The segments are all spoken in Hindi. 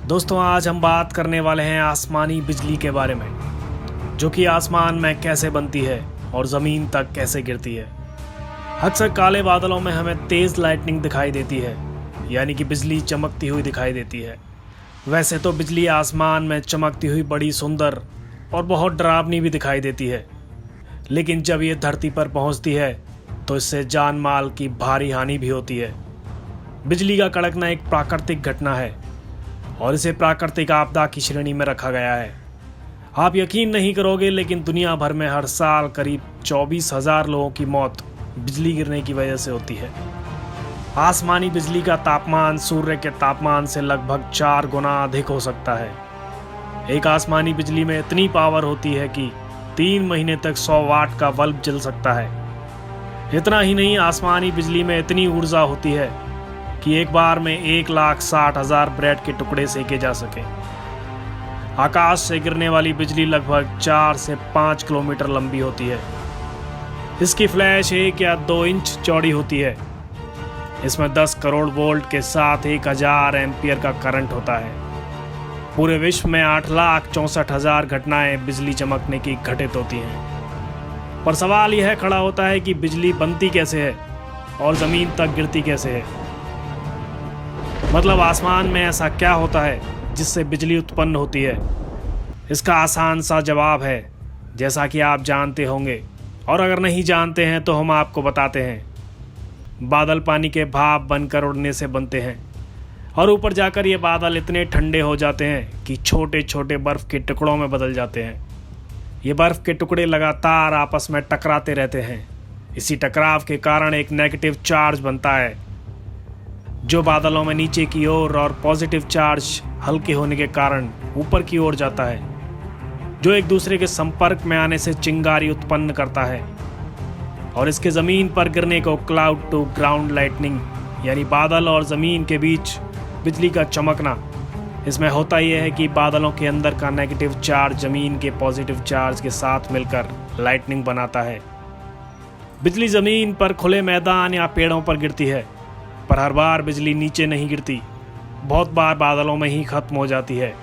दोस्तों, आज हम बात करने वाले हैं आसमानी बिजली के बारे में, जो कि आसमान में कैसे बनती है और ज़मीन तक कैसे गिरती है। अक्सर काले बादलों में हमें तेज़ लाइटनिंग दिखाई देती है, यानी कि बिजली चमकती हुई दिखाई देती है। वैसे तो बिजली आसमान में चमकती हुई बड़ी सुंदर और बहुत डरावनी भी दिखाई देती है, लेकिन जब ये धरती पर पहुंचती है तो इससे जान माल की भारी हानि भी होती है। बिजली का कड़कना एक प्राकृतिक घटना है और इसे प्राकृतिक आपदा की श्रेणी में रखा गया है। आप यकीन नहीं करोगे, लेकिन दुनिया भर में हर साल करीब 24,000 लोगों की मौत बिजली गिरने की वजह से होती है। आसमानी बिजली का तापमान सूर्य के तापमान से लगभग 4 गुना अधिक हो सकता है। एक आसमानी बिजली में इतनी पावर होती है कि 3 महीने तक 100 वाट का बल्ब जल सकता है। इतना ही नहीं, आसमानी बिजली में इतनी ऊर्जा होती है कि एक बार में 1,60,000 ब्रेड के टुकड़े सेके जा सके। आकाश से गिरने वाली बिजली लगभग 4 से 5 किलोमीटर लंबी होती है। इसकी फ्लैश 1 या 2 इंच चौड़ी होती है। इसमें 10 करोड़ वोल्ट के साथ 1000 एम्पियर का करंट होता है। पूरे विश्व में 8,64,000 घटनाएं बिजली चमकने की घटित होती हैं। पर सवाल यह खड़ा होता है कि बिजली बनती कैसे है और ज़मीन तक गिरती कैसे है। मतलब आसमान में ऐसा क्या होता है जिससे बिजली उत्पन्न होती है। इसका आसान सा जवाब है, जैसा कि आप जानते होंगे, और अगर नहीं जानते हैं तो हम आपको बताते हैं। बादल पानी के भाप बनकर उड़ने से बनते हैं और ऊपर जाकर ये बादल इतने ठंडे हो जाते हैं कि छोटे छोटे बर्फ़ के टुकड़ों में बदल जाते हैं। ये बर्फ़ के टुकड़े लगातार आपस में टकराते रहते हैं। इसी टकराव के कारण एक नेगेटिव चार्ज बनता है, जो बादलों में नीचे की ओर, और पॉजिटिव चार्ज हल्के होने के कारण ऊपर की ओर जाता है, जो एक दूसरे के संपर्क में आने से चिंगारी उत्पन्न करता है। और इसके ज़मीन पर गिरने को क्लाउड टू ग्राउंड लाइटनिंग, यानी बादल और ज़मीन के बीच बिजली का चमकना। इसमें होता यह है कि बादलों के अंदर का नेगेटिव चार्ज ज़मीन के पॉजिटिव चार्ज के साथ मिलकर लाइटनिंग बनाता है। बिजली ज़मीन पर खुले मैदान या पेड़ों पर गिरती है, पर हर बार बिजली नीचे नहीं गिरती। बहुत बार बादलों में ही खत्म हो जाती है।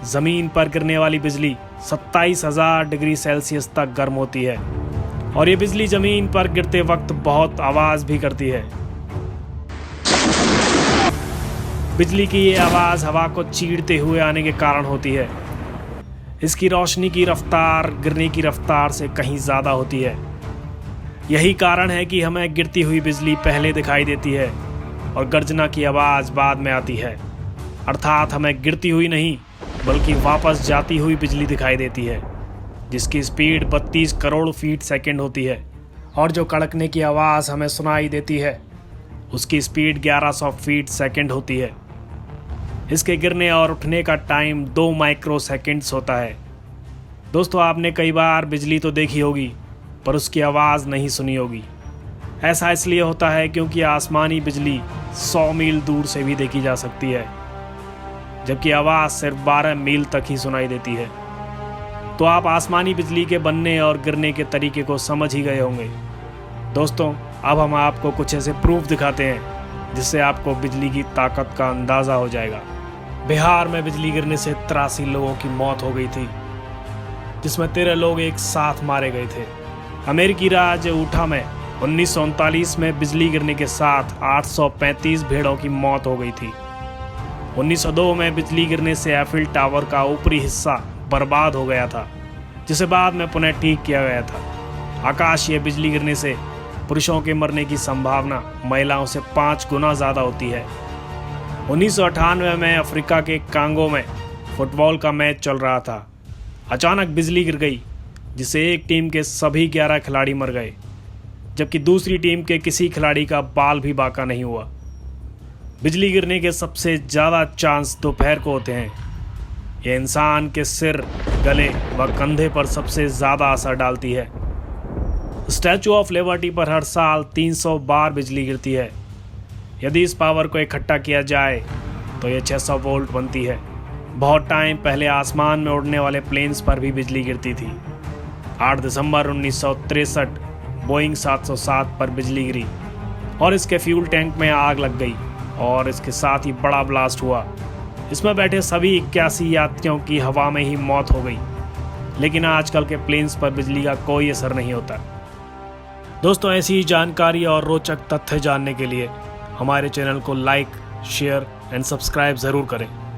ज़मीन पर गिरने वाली बिजली 27,000 डिग्री सेल्सियस तक गर्म होती है, और ये बिजली ज़मीन पर गिरते वक्त बहुत आवाज़ भी करती है। बिजली की ये आवाज़ हवा को चीरते हुए आने के कारण होती है। इसकी रोशनी की रफ्तार गिरने की रफ्तार से कहीं ज़्यादा होती है। यही कारण है कि हमें गिरती हुई बिजली पहले दिखाई देती है और गर्जना की आवाज़ बाद में आती है। अर्थात हमें गिरती हुई नहीं, बल्कि वापस जाती हुई बिजली दिखाई देती है, जिसकी स्पीड 32 करोड़ फीट सेकंड होती है। और जो कड़कने की आवाज़ हमें सुनाई देती है, उसकी स्पीड 1100 फीट सेकंड होती है। इसके गिरने और उठने का टाइम 2 माइक्रो सेकेंड्स होता है। दोस्तों, आपने कई बार बिजली तो देखी होगी, पर उसकी आवाज़ नहीं सुनी होगी। ऐसा इसलिए होता है क्योंकि आसमानी बिजली 100 मील दूर से भी देखी जा सकती है, जबकि आवाज़ सिर्फ 12 मील तक ही सुनाई देती है। तो आप आसमानी बिजली के बनने और गिरने के तरीके को समझ ही गए होंगे। दोस्तों, अब हम आपको कुछ ऐसे प्रूफ दिखाते हैं जिससे आपको बिजली की ताकत का अंदाज़ा हो जाएगा। बिहार में बिजली गिरने से 83 लोगों की मौत हो गई थी, जिसमें 13 लोग एक साथ मारे गए थे। अमेरिकी राज्य ऊटा में 1939 में बिजली गिरने के साथ 835 भेड़ों की मौत हो गई थी। 1902 में बिजली गिरने से एफिल टावर का ऊपरी हिस्सा बर्बाद हो गया था, जिसे बाद में पुनः ठीक किया गया था। आकाशीय बिजली गिरने से पुरुषों के मरने की संभावना महिलाओं से 5 गुना ज़्यादा होती है। 1998 में अफ्रीका के कांगो में फुटबॉल का मैच चल रहा था। अचानक बिजली गिर गई, जिससे एक टीम के सभी 11 खिलाड़ी मर गए, जबकि दूसरी टीम के किसी खिलाड़ी का बाल भी बाका नहीं हुआ। बिजली गिरने के सबसे ज़्यादा चांस दोपहर को होते हैं। यह इंसान के सिर, गले व कंधे पर सबसे ज़्यादा असर डालती है। स्टैचू ऑफ लिबर्टी पर हर साल 300 बार बिजली गिरती है। यदि इस पावर को इकट्ठा किया जाए तो ये 600 वोल्ट बनती है। बहुत टाइम पहले आसमान में उड़ने वाले प्लेन्स पर भी बिजली गिरती थी। 8 दिसंबर 1963 बोइंग 707 पर बिजली गिरी और इसके फ्यूल टैंक में आग लग गई और इसके साथ ही बड़ा ब्लास्ट हुआ। इसमें बैठे सभी 81 यात्रियों की हवा में ही मौत हो गई। लेकिन आजकल के प्लेन्स पर बिजली का कोई असर नहीं होता। दोस्तों, ऐसी ही जानकारी और रोचक तथ्य जानने के लिए हमारे चैनल को लाइक, शेयर एंड सब्सक्राइब ज़रूर करें।